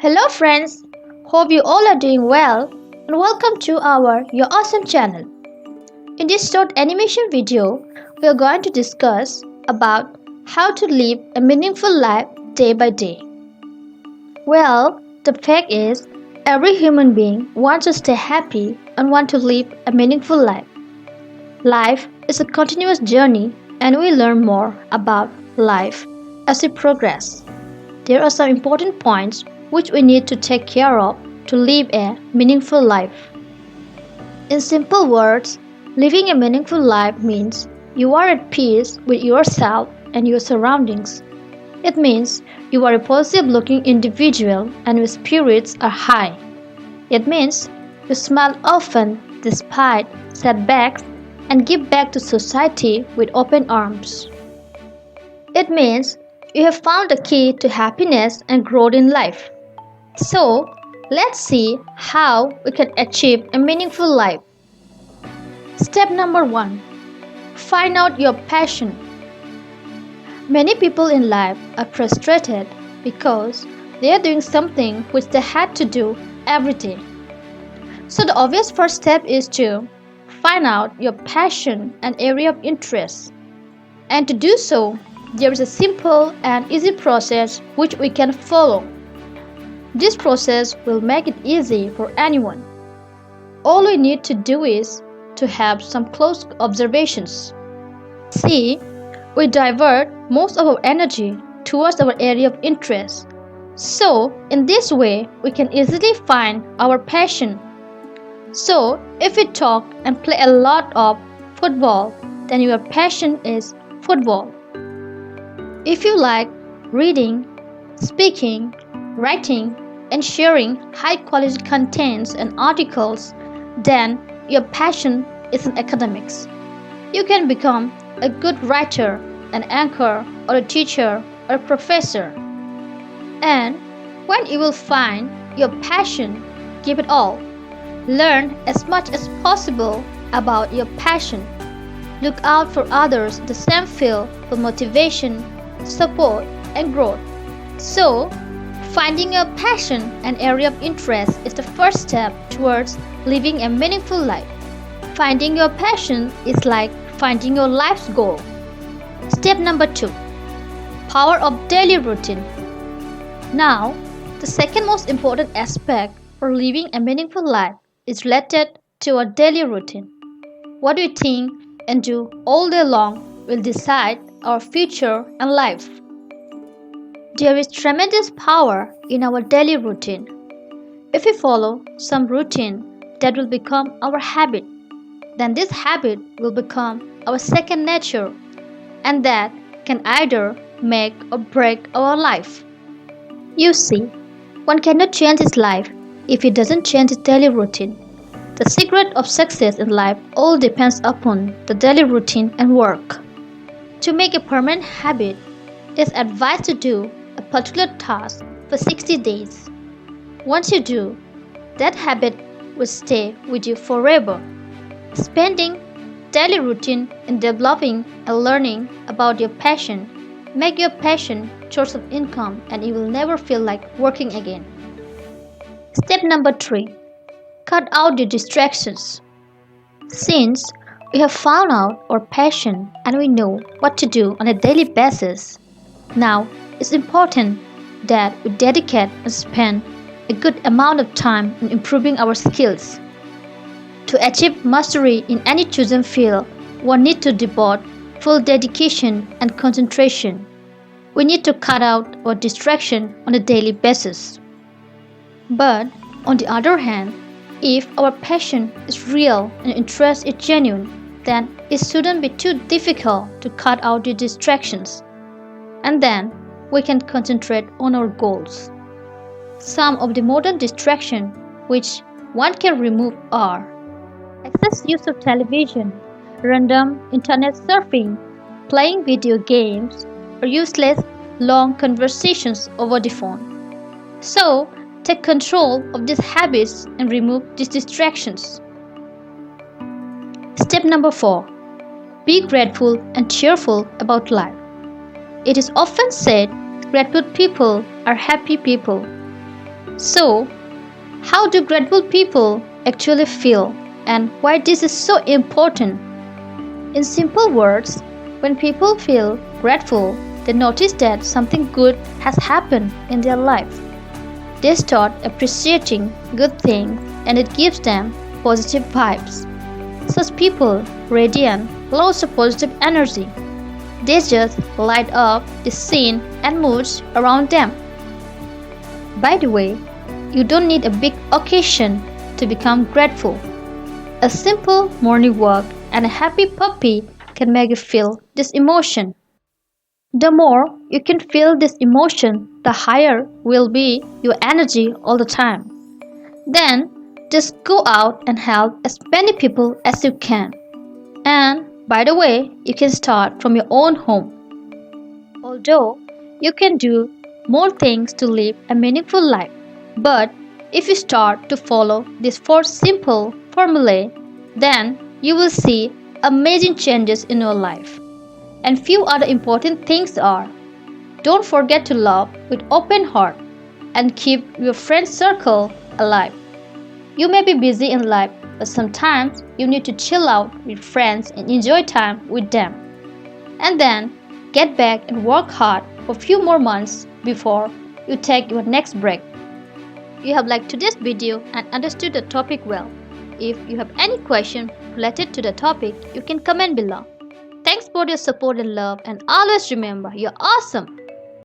Hello friends, hope you all are doing well and welcome to our Your Awesome channel. In this short animation video, we are going to discuss about how to live a meaningful life day by day. Well, the fact is, every human being wants to stay happy and want to live a meaningful life. Life is a continuous journey and we learn more about life as we progress. There are some important points which we need to take care of to live a meaningful life. In simple words, living a meaningful life means you are at peace with yourself and your surroundings. It means you are a positive looking individual and your spirits are high. It means you smile often despite setbacks and give back to society with open arms. It means you have found the key to happiness and growth in life. So, let's see how we can achieve a meaningful life. Step number 1. Find out your passion. Many people in life are frustrated because they are doing something which they had to do every day. So the obvious first step is to find out your passion and area of interest. And to do so, there is a simple and easy process which we can follow. This process will make it easy for anyone. All we need to do is to have some close observations. See, we divert most of our energy towards our area of interest. So, in this way, we can easily find our passion. So, if you talk and play a lot of football, then your passion is football. If you like reading, speaking, writing, and sharing high quality contents and articles, then your passion is in academics. You can become a good writer, an anchor, or a teacher, or a professor. And when you will find your passion, give it all. Learn as much as possible about your passion. Look out for others the same field for motivation, support, and growth. So, finding your passion and area of interest is the first step towards living a meaningful life. Finding your passion is like finding your life's goal. Step number 2. Power of daily routine. Now, the second most important aspect for living a meaningful life is related to our daily routine. What we think and do all day long will decide our future and life. There is tremendous power in our daily routine. If we follow some routine that will become our habit, then this habit will become our second nature, and that can either make or break our life. You see, one cannot change his life if he doesn't change his daily routine. The secret of success in life all depends upon the daily routine and work. To make a permanent habit, it is advised to do a particular task for 60 days. Once you do, that habit will stay with you forever. Spending daily routine in developing and learning about your passion make your passion source of income and you will never feel like working again. Step number 3. Cut out the distractions. Since we have found out our passion and we know what to do on a daily basis, now it's important that we dedicate and spend a good amount of time in improving our skills. To achieve mastery in any chosen field, one needs to devote full dedication and concentration. We need to cut out our distraction on a daily basis. But on the other hand, if our passion is real and interest is genuine, then it shouldn't be too difficult to cut out the distractions. And then we can concentrate on our goals. Some of the modern distractions which one can remove are excess use of television, random internet surfing, playing video games, or useless long conversations over the phone. So, take control of these habits and remove these distractions. Step number 4. Be grateful and cheerful about life. It is often said grateful people are happy people. So, how do grateful people actually feel and why this is so important? In simple words, when people feel grateful, they notice that something good has happened in their life. They start appreciating good things and it gives them positive vibes. Such people radiate lots of positive energy. They just light up the scene and moods around them. By the way, you don't need a big occasion to become grateful. A simple morning walk and a happy puppy can make you feel this emotion. The more you can feel this emotion, the higher will be your energy all the time. Then just go out and help as many people as you can. And by the way, you can start from your own home. Although you can do more things to live a meaningful life. But if you start to follow these four simple formulae, then you will see amazing changes in your life. And few other important things are: don't forget to love with open heart and keep your friend circle alive. You may be busy in life, but sometimes you need to chill out with friends and enjoy time with them. And then get back and work hard for a few more months before you take your next break. You have liked today's video and understood the topic well. If you have any question related to the topic, you can comment below. Thanks for your support and love, and always remember, you're awesome.